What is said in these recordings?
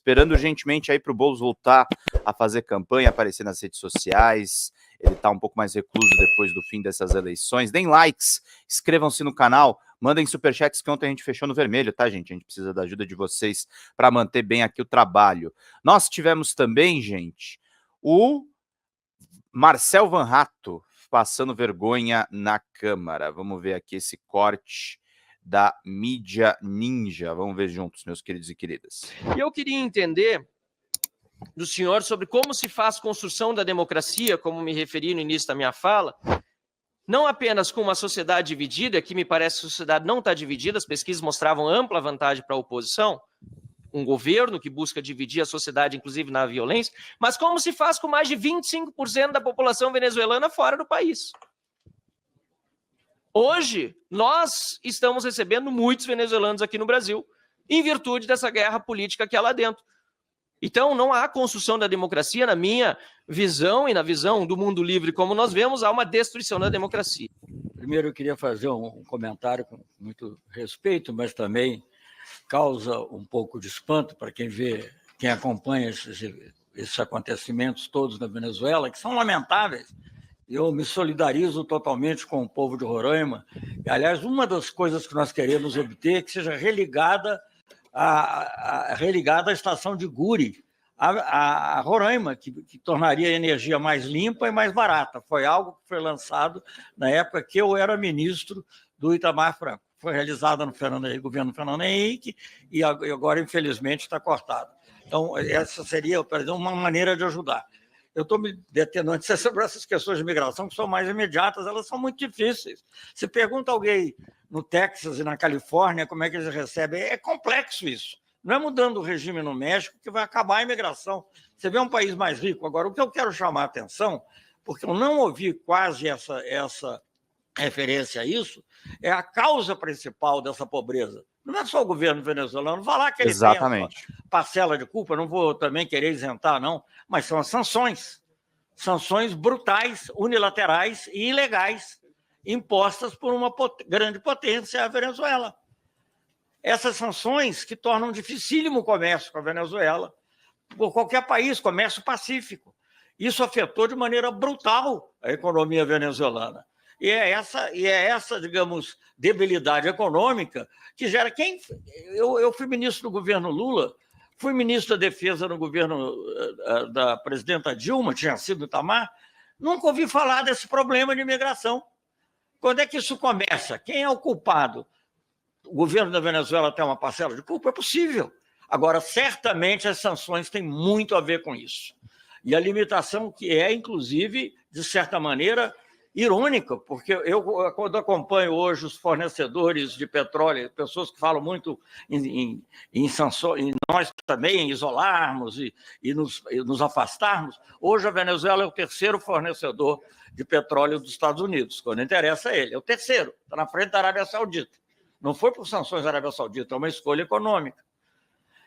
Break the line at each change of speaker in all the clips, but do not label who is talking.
esperando urgentemente aí para o Boulos voltar a fazer campanha, aparecer nas redes sociais. Ele está um pouco mais recluso depois do fim dessas eleições. Deem likes, inscrevam-se no canal, mandem superchats que ontem a gente fechou no vermelho, tá, gente? A gente precisa da ajuda de vocês para manter bem aqui o trabalho. Nós tivemos também, gente, o Marcel Van Ratto passando vergonha na Câmara. Vamos ver aqui esse corte da mídia ninja. Vamos ver juntos, meus queridos e queridas.
E eu queria entender do senhor sobre como se faz construção da democracia, como me referi no início da minha fala, não apenas com uma sociedade dividida, que me parece que a sociedade não está dividida, as pesquisas mostravam ampla vantagem para a oposição, um governo que busca dividir a sociedade, inclusive na violência, mas como se faz com mais de 25% da população venezuelana fora do país. Hoje, nós estamos recebendo muitos venezuelanos aqui no Brasil, em virtude dessa guerra política que há lá dentro. Então, não há construção da democracia, na minha visão e na visão do mundo livre como nós vemos, há uma destruição da democracia.
Primeiro, eu queria fazer um comentário com muito respeito, mas também causa um pouco de espanto para quem vê, quem acompanha esses acontecimentos todos na Venezuela, que são lamentáveis. Eu me solidarizo totalmente com o povo de Roraima. E, aliás, uma das coisas que nós queremos obter é que seja religada à estação de Guri, a Roraima, que tornaria a energia mais limpa e mais barata. Foi algo que foi lançado na época que eu era ministro do Itamar Franco. Foi realizada no governo Fernando Henrique e agora, infelizmente, está cortado. Então, essa seria, por exemplo, uma maneira de ajudar. Eu estou me detendo antes sobre essas questões de migração, que são mais imediatas, elas são muito difíceis. Se pergunta a alguém no Texas e na Califórnia como é que eles recebem, é complexo isso. Não é mudando o regime no México que vai acabar a imigração. Você vê um país mais rico. Agora, o que eu quero chamar a atenção, porque eu não ouvi quase essa referência a isso, é a causa principal dessa pobreza. Não é só o governo venezuelano, falar que ele tem a parcela de culpa, não vou também querer isentar, não, mas são as sanções. Sanções brutais, unilaterais e ilegais, impostas por uma grande potência, a Venezuela. Essas sanções que tornam dificílimo o comércio com a Venezuela, por qualquer país, comércio pacífico. Isso afetou de maneira brutal a economia venezuelana. E é essa, digamos, debilidade econômica que gera... Eu fui ministro do governo Lula, fui ministro da Defesa no governo da presidenta Dilma, tinha sido Itamar, nunca ouvi falar desse problema de imigração. Quando é que isso começa? Quem é o culpado? O governo da Venezuela tem uma parcela de culpa? É possível. Agora, certamente, as sanções têm muito a ver com isso. E a limitação que é, inclusive, de certa maneira, irônica, porque quando acompanho hoje os fornecedores de petróleo, pessoas que falam muito em sanções, em nós também em isolarmos e nos afastarmos, hoje a Venezuela é o terceiro fornecedor de petróleo dos Estados Unidos, quando interessa a ele. É o terceiro, está na frente da Arábia Saudita. Não foi por sanções da Arábia Saudita, é uma escolha econômica.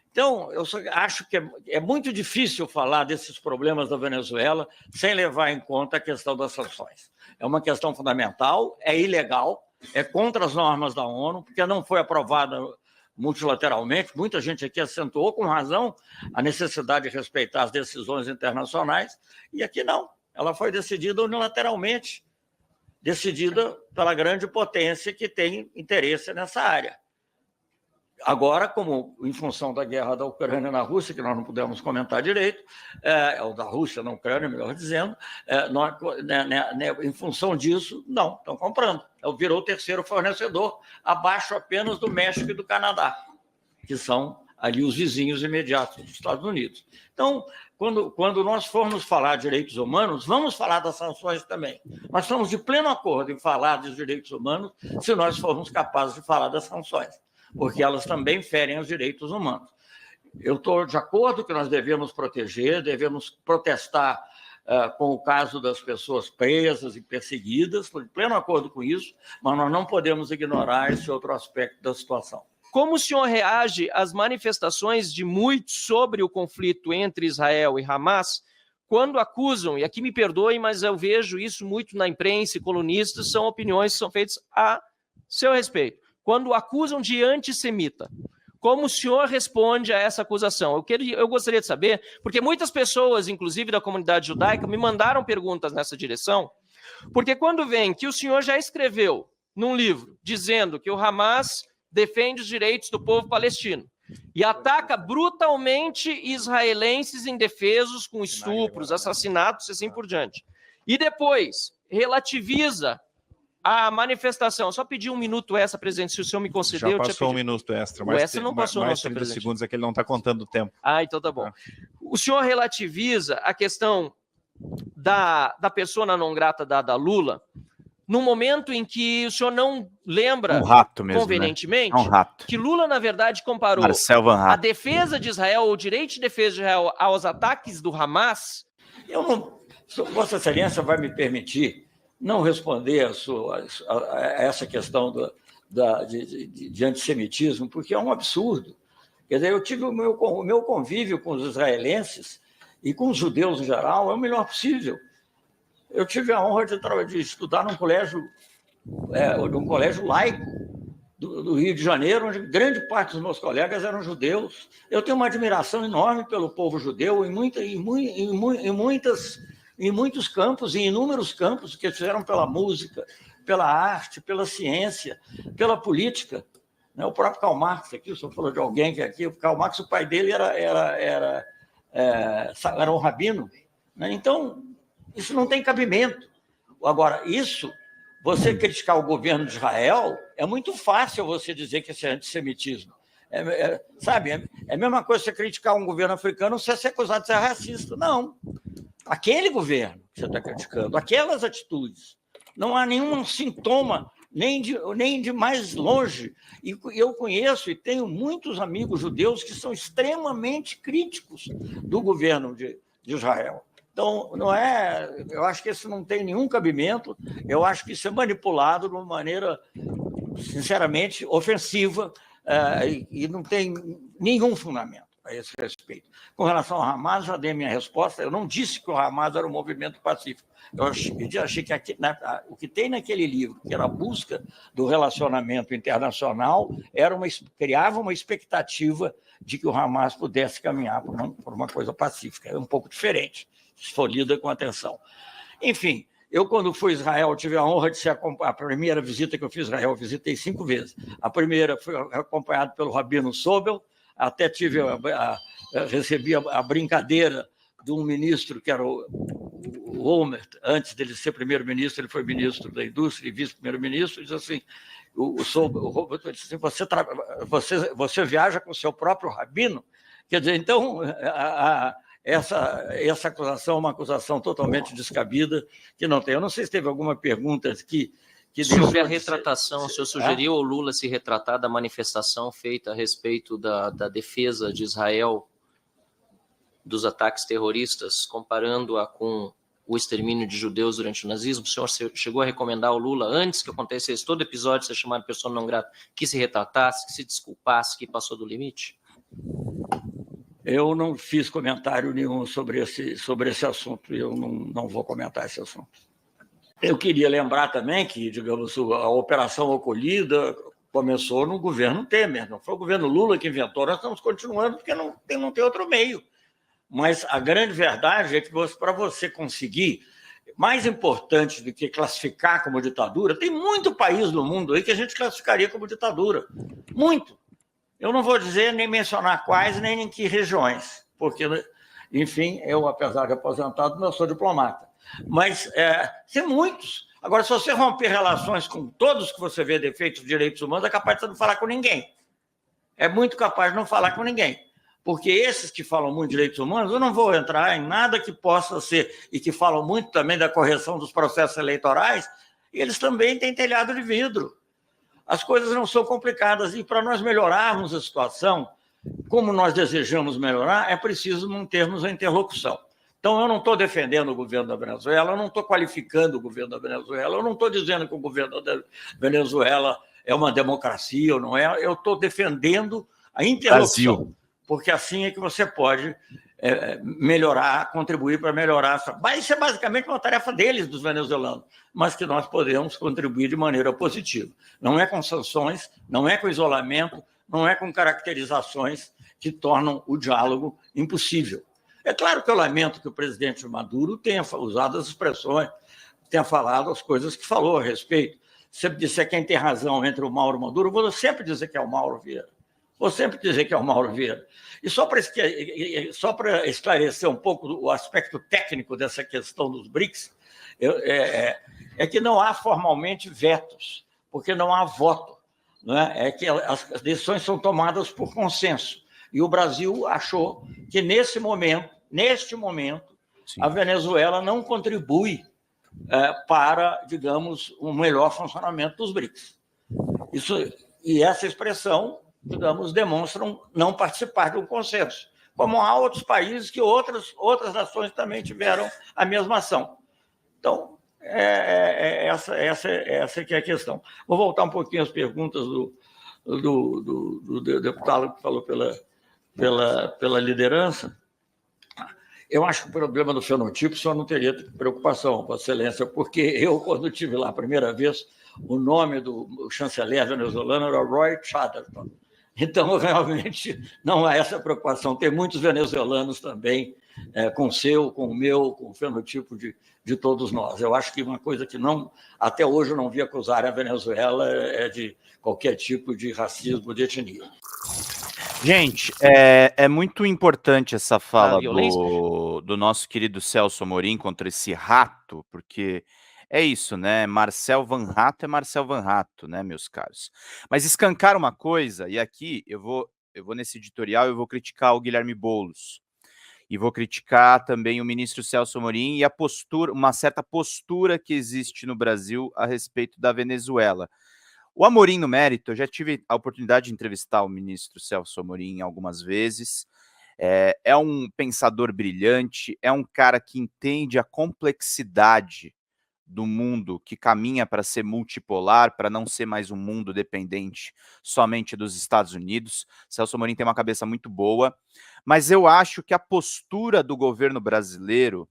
Então, eu acho que é muito difícil falar desses problemas da Venezuela sem levar em conta a questão das sanções. É uma questão fundamental, é ilegal, é contra as normas da ONU, porque não foi aprovada multilateralmente. Muita gente aqui acentuou com razão a necessidade de respeitar as decisões internacionais, e aqui não. Ela foi decidida unilateralmente, decidida pela grande potência que tem interesse nessa área. Agora, como em função da guerra da Ucrânia na Rússia, que nós não pudemos comentar direito, ou da Rússia na Ucrânia, melhor dizendo, em função disso, não, estão comprando. Virou o terceiro fornecedor, abaixo apenas do México e do Canadá, que são ali os vizinhos imediatos dos Estados Unidos. Então, quando nós formos falar de direitos humanos, vamos falar das sanções também. Nós estamos de pleno acordo em falar dos direitos humanos se nós formos capazes de falar das sanções, porque elas também ferem os direitos humanos. Eu estou de acordo que nós devemos proteger, devemos protestar com o caso das pessoas presas e perseguidas, estou de pleno acordo com isso, mas nós não podemos ignorar esse outro aspecto da situação.
Como o senhor reage às manifestações de muitos sobre o conflito entre Israel e Hamas, quando acusam, e aqui me perdoem, mas eu vejo isso muito na imprensa e colunistas, são opiniões que são feitas a seu respeito, quando o acusam de antissemita, Como o senhor responde a essa acusação? Eu gostaria de saber, porque muitas pessoas, inclusive da comunidade judaica, me mandaram perguntas nessa direção, porque quando vem que o senhor já escreveu num livro dizendo que o Hamas defende os direitos do povo palestino e ataca brutalmente israelenses indefesos com estupros, assassinatos e assim por diante, e depois relativiza a manifestação. Só pedi um minuto extra, presidente, se o senhor me concedeu.
Já passou um minuto extra.
O extra não passou,
mais
não, senhor
30
presidente.
segundos é que ele não está contando o tempo.
Ah, então tá bom. O senhor relativiza a questão da persona não grata dada a Lula no momento em que o senhor não lembra,
mesmo,
convenientemente,
né?
que Lula, na verdade, comparou a defesa de Israel, o direito de defesa de Israel, aos ataques do Hamas.
Eu não... Vossa Excelência vai me permitir não responder a essa questão de antissemitismo, porque é um absurdo. Quer dizer, eu tive o meu convívio com os israelenses e com os judeus em geral é o melhor possível. Eu tive a honra de estudar num colégio laico do Rio de Janeiro, onde grande parte dos meus colegas eram judeus. Eu tenho uma admiração enorme pelo povo judeu em muitos campos, em inúmeros campos que fizeram pela música, pela arte, pela ciência, pela política. O próprio Karl Marx, aqui, o senhor falou de alguém que aqui, o Karl Marx, o pai dele era um rabino. Então, isso não tem cabimento. Agora, você criticar o governo de Israel, é muito fácil você dizer que isso é antissemitismo. Sabe, é a mesma coisa você criticar um governo africano, você ser acusado de ser racista. Não. Aquele governo que você está criticando, aquelas atitudes, não há nenhum sintoma, nem de mais longe. E eu conheço e tenho muitos amigos judeus que são extremamente críticos do governo de Israel. Então, eu acho que isso não tem nenhum cabimento, eu acho que isso é manipulado de uma maneira, sinceramente, ofensiva, e não tem nenhum fundamento a esse respeito. Com relação ao Hamas, já dei minha resposta. Eu não disse que o Hamas era um movimento pacífico. Eu achei que o que tem naquele livro, que era a busca do relacionamento internacional, criava uma expectativa de que o Hamas pudesse caminhar por uma coisa pacífica. É um pouco diferente, se for lida com atenção. Enfim, eu, quando fui a Israel, tive a honra de ser a primeira visita que eu fiz a Israel, eu visitei 5 vezes. A primeira foi acompanhado pelo Rabino Sobel, até recebi a brincadeira de um ministro, que era o Olmert. Antes dele ser primeiro-ministro, ele foi ministro da Indústria e vice-primeiro-ministro, e disse assim, o Robert disse assim, você viaja com o seu próprio rabino? Quer dizer, então, essa acusação é uma acusação totalmente descabida, que não tem. Eu não sei se teve alguma pergunta que
sobre a retratação, o senhor sugeriu ao Lula se retratar da manifestação feita a respeito da defesa de Israel dos ataques terroristas, comparando-a com o extermínio de judeus durante o nazismo? O senhor chegou a recomendar ao Lula, antes que acontecesse todo episódio, ser chamado de pessoa não grata, que se retratasse, que se desculpasse, que passou do limite?
Eu não fiz comentário nenhum sobre esse assunto, eu não vou comentar esse assunto. Eu queria lembrar também que, digamos, a Operação Acolhida começou no governo Temer, não foi o governo Lula que inventou, nós estamos continuando porque não tem outro meio. Mas a grande verdade é que para você conseguir, mais importante do que classificar como ditadura, tem muito país no mundo aí que a gente classificaria como ditadura. Muito. Eu não vou dizer nem mencionar quais, nem em que regiões, porque, enfim, eu, apesar de aposentado, não sou diplomata. Mas tem muitos. Agora, se você romper relações com todos que você vê defeitos de direitos humanos, é capaz de você não falar com ninguém. É muito capaz de não falar com ninguém. Porque esses que falam muito de direitos humanos, eu não vou entrar em nada que possa ser, e que falam muito também da correção dos processos eleitorais, e eles também têm telhado de vidro. As coisas não são complicadas, e para nós melhorarmos a situação, como nós desejamos melhorar, é preciso mantermos a interlocução. Então, eu não estou defendendo o governo da Venezuela, eu não estou qualificando o governo da Venezuela, eu não estou dizendo que o governo da Venezuela é uma democracia ou não é, eu estou defendendo a interlocução. Brasil. Porque assim é que você pode melhorar, contribuir para melhorar. Isso é basicamente uma tarefa deles, dos venezuelanos, mas que nós podemos contribuir de maneira positiva. Não é com sanções, não é com isolamento, não é com caracterizações que tornam o diálogo impossível. É claro que eu lamento que o presidente Maduro tenha usado as expressões, tenha falado as coisas que falou a respeito. Se eu disser quem tem razão entre o Mauro Maduro, eu vou sempre dizer que é o Mauro Vieira. Vou sempre dizer que é o Mauro Vieira. E só para esclarecer um pouco o aspecto técnico dessa questão dos BRICS, é que não há formalmente vetos, porque não há voto. Não é? É que as decisões são tomadas por consenso. E o Brasil achou que, neste momento, sim, a Venezuela não contribui para, digamos, um melhor funcionamento dos BRICS. E essa expressão, digamos, demonstram não participar de um consenso, como há outros países que outras nações também tiveram a mesma ação. Então, essa que é a questão. Vou voltar um pouquinho às perguntas do deputado que falou pela liderança. Eu acho que o problema do fenotipo só não teria preocupação, Vossa Excelência, porque eu, quando estive lá a primeira vez, o nome do chanceler venezuelano era Roy Chatterton. Então, realmente, não há essa preocupação. Tem muitos venezuelanos também, com o meu, com o fenotipo de todos nós. Eu acho que uma coisa que até hoje eu não vi acusar a Venezuela é de qualquer tipo de racismo, de etnia.
Gente, é muito importante essa fala do nosso querido Celso Amorim contra esse rato, porque é isso, né? Marcel Van Hatten é Marcel Van Hatten, né, meus caros? Mas escancar uma coisa, e aqui eu vou nesse editorial, eu vou criticar o Guilherme Boulos, e vou criticar também o ministro Celso Amorim e a postura, uma certa postura que existe no Brasil a respeito da Venezuela. O Amorim, no mérito, eu já tive a oportunidade de entrevistar o ministro Celso Amorim algumas vezes. É um pensador brilhante, é um cara que entende a complexidade do mundo que caminha para ser multipolar, para não ser mais um mundo dependente somente dos Estados Unidos. Celso Amorim tem uma cabeça muito boa, mas eu acho que a postura do governo brasileiro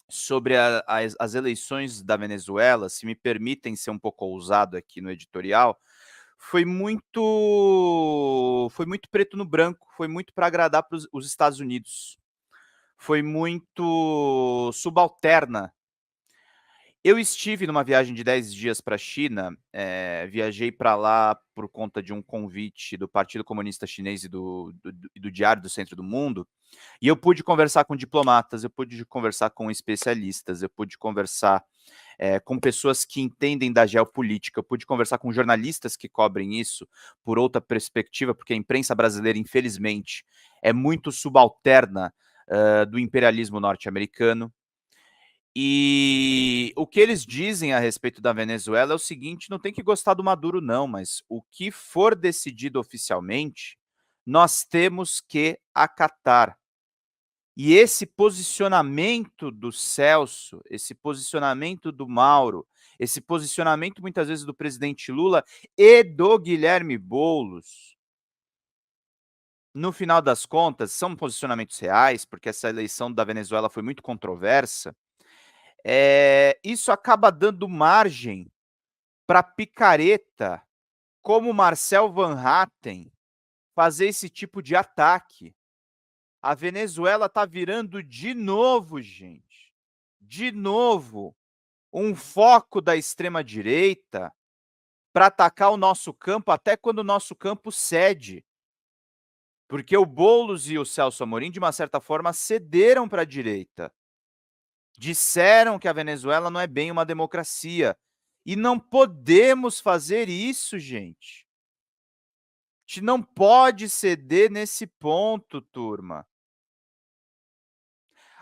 sobre as eleições da Venezuela, se me permitem ser um pouco ousado aqui no editorial, foi muito preto no branco, foi muito para agradar para os Estados Unidos, foi muito subalterna. Eu estive numa viagem de 10 dias para a China, viajei para lá por conta de um convite do Partido Comunista Chinês e do Diário do Centro do Mundo, e eu pude conversar com diplomatas, eu pude conversar com especialistas, eu pude conversar com pessoas que entendem da geopolítica, eu pude conversar com jornalistas que cobrem isso por outra perspectiva, porque a imprensa brasileira, infelizmente, é muito subalterna do imperialismo norte-americano. E o que eles dizem a respeito da Venezuela é o seguinte: não tem que gostar do Maduro, não, mas o que for decidido oficialmente, nós temos que acatar. E esse posicionamento do Celso, esse posicionamento do Mauro, esse posicionamento muitas vezes do presidente Lula e do Guilherme Boulos, no final das contas, são posicionamentos reais, porque essa eleição da Venezuela foi muito controversa. Isso acaba dando margem para picareta como Marcel Van Hatten fazer esse tipo de ataque. A Venezuela está virando de novo, gente, de novo, um foco da extrema-direita para atacar o nosso campo, até quando o nosso campo cede. Porque o Boulos e o Celso Amorim, de uma certa forma, cederam para a direita. Disseram que a Venezuela não é bem uma democracia. E não podemos fazer isso, gente. A gente não pode ceder nesse ponto, turma.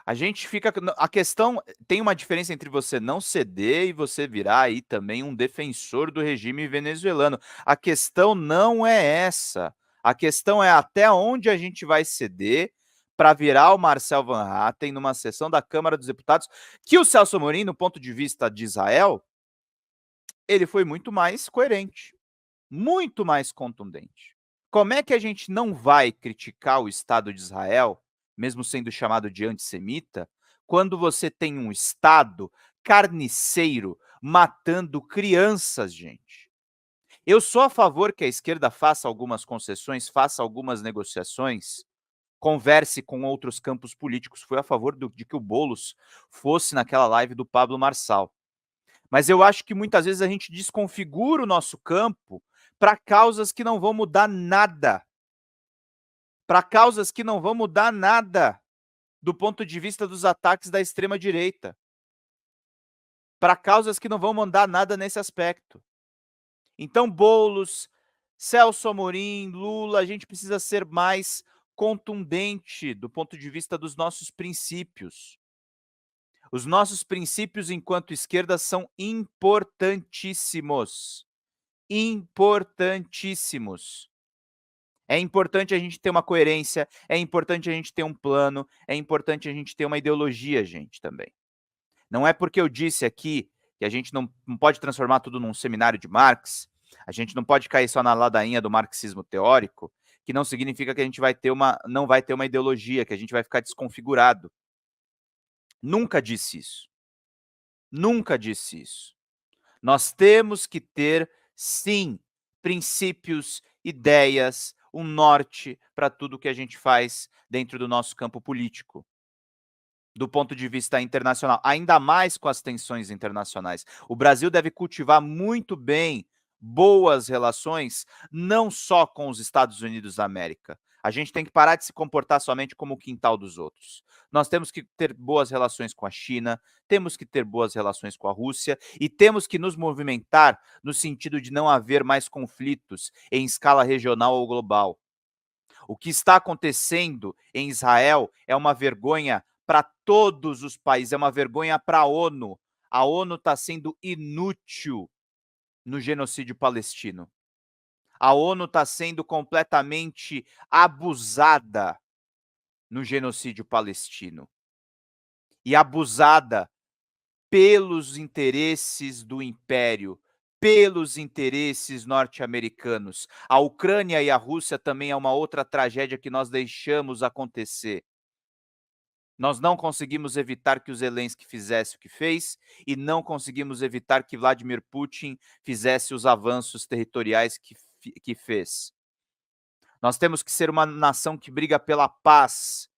A gente fica... A questão... Tem uma diferença entre você não ceder e você virar aí também um defensor do regime venezuelano. A questão não é essa. A questão é até onde a gente vai ceder para virar o Marcel Van Hatten numa sessão da Câmara dos Deputados, que o Celso Amorim, no ponto de vista de Israel, ele foi muito mais coerente, muito mais contundente. Como é que a gente não vai criticar o Estado de Israel, mesmo sendo chamado de antissemita, quando você tem um Estado carniceiro matando crianças, gente? Eu sou a favor que a esquerda faça algumas concessões, faça algumas negociações, converse com outros campos políticos. Fui a favor de que o Boulos fosse naquela live do Pablo Marçal. Mas eu acho que muitas vezes a gente desconfigura o nosso campo para causas que não vão mudar nada. Para causas que não vão mudar nada do ponto de vista dos ataques da extrema-direita. Para causas que não vão mudar nada nesse aspecto. Então, Boulos, Celso Amorim, Lula, a gente precisa ser mais contundente do ponto de vista dos nossos princípios. Os nossos princípios enquanto esquerda são importantíssimos. Importantíssimos. É importante a gente ter uma coerência, é importante a gente ter um plano, é importante a gente ter uma ideologia, gente, também. Não é porque eu disse aqui que a gente não pode transformar tudo num seminário de Marx, a gente não pode cair só na ladainha do marxismo teórico, que não significa que a gente não vai ter uma ideologia, que a gente vai ficar desconfigurado. Nunca disse isso. Nunca disse isso. Nós temos que ter, sim, princípios, ideias, um norte para tudo que a gente faz dentro do nosso campo político. Do ponto de vista internacional, ainda mais com as tensões internacionais. O Brasil deve cultivar muito bem boas relações, não só com os Estados Unidos da América. A gente tem que parar de se comportar somente como o quintal dos outros. Nós temos que ter boas relações com a China, temos que ter boas relações com a Rússia e temos que nos movimentar no sentido de não haver mais conflitos em escala regional ou global. O que está acontecendo em Israel é uma vergonha para todos os países, é uma vergonha para a ONU. A ONU está sendo inútil no genocídio palestino. A ONU está sendo completamente abusada no genocídio palestino. E abusada pelos interesses do império, pelos interesses norte-americanos. A Ucrânia e a Rússia também é uma outra tragédia que nós deixamos acontecer. Nós não conseguimos evitar que o Zelensky fizesse o que fez e não conseguimos evitar que Vladimir Putin fizesse os avanços territoriais que fez. Nós temos que ser uma nação que briga pela paz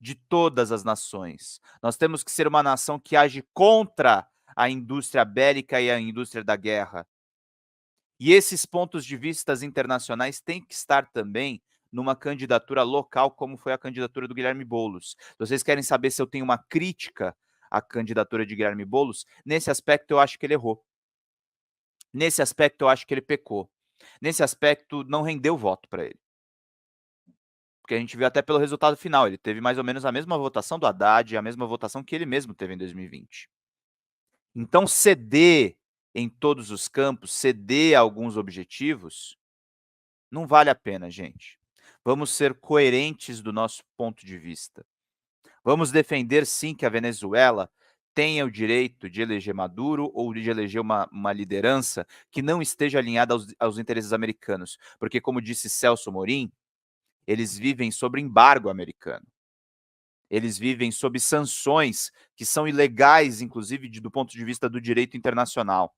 de todas as nações. Nós temos que ser uma nação que age contra a indústria bélica e a indústria da guerra. E esses pontos de vista internacionais têm que estar também numa candidatura local, como foi a candidatura do Guilherme Boulos. Se vocês querem saber se eu tenho uma crítica à candidatura de Guilherme Boulos, nesse aspecto eu acho que ele errou. Nesse aspecto eu acho que ele pecou. Nesse aspecto não rendeu voto para ele. Porque a gente viu até pelo resultado final, ele teve mais ou menos a mesma votação do Haddad, a mesma votação que ele mesmo teve em 2020. Então ceder em todos os campos, ceder a alguns objetivos, não vale a pena, gente. Vamos ser coerentes do nosso ponto de vista. Vamos defender, sim, que a Venezuela tenha o direito de eleger Maduro ou de eleger uma liderança que não esteja alinhada aos interesses americanos. Porque, como disse Celso Amorim, eles vivem sob embargo americano. Eles vivem sob sanções que são ilegais, inclusive, do ponto de vista do direito internacional.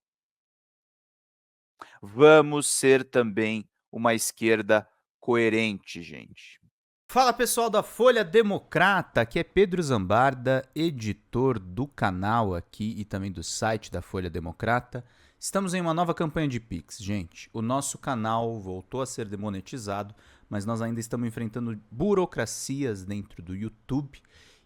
Vamos ser também uma esquerda coerente, gente. Fala, pessoal da Folha Democrata, aqui é Pedro Zambarda, editor do canal aqui e também do site da Folha Democrata. Estamos em uma nova campanha de Pix, gente. O nosso canal voltou a ser demonetizado, mas nós ainda estamos enfrentando burocracias dentro do YouTube.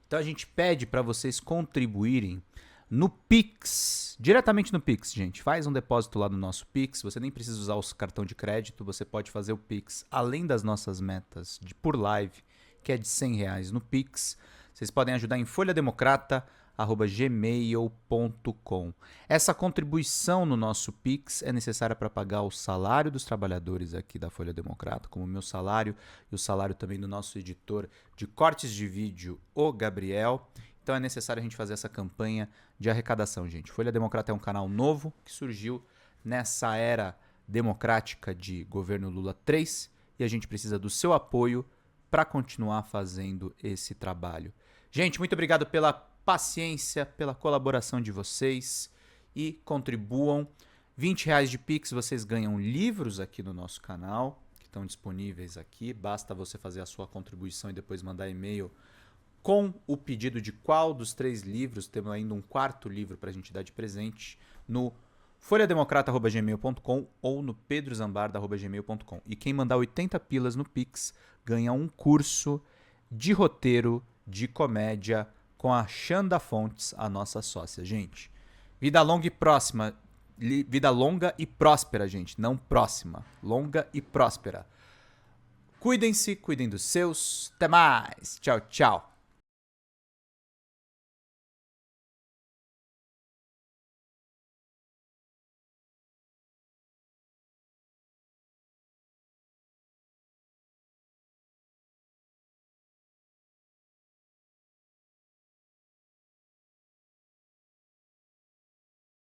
Então a gente pede para vocês contribuírem no Pix, diretamente no Pix, gente. Faz um depósito lá no nosso Pix, você nem precisa usar o cartão de crédito, você pode fazer o Pix além das nossas metas por live, que é de R$100 no Pix. Vocês podem ajudar em folhademocrata@gmail.com. Essa contribuição no nosso Pix é necessária para pagar o salário dos trabalhadores aqui da Folha Democrata, como o meu salário e o salário também do nosso editor de cortes de vídeo, o Gabriel. Então é necessário a gente fazer essa campanha de arrecadação, gente. Folha Democrata é um canal novo que surgiu nessa era democrática de governo Lula 3 e a gente precisa do seu apoio para continuar fazendo esse trabalho. Gente, muito obrigado pela paciência, pela colaboração de vocês e contribuam.
R$20 de Pix, vocês ganham livros aqui no nosso canal, que estão disponíveis aqui. Basta você fazer a sua contribuição e depois mandar e-mail com o pedido de qual dos 3 livros. Temos ainda um 4º livro para a gente dar de presente no folhademocrata@gmail.com ou no pedrozambarda@gmail.com. E quem mandar 80 pilas no Pix ganha um curso de roteiro de comédia com a Xanda Fontes, a nossa sócia. Gente, vida longa e próxima. Vida longa e próspera, gente. Não próxima. Longa e próspera. Cuidem-se, cuidem dos seus. Até mais. Tchau, tchau.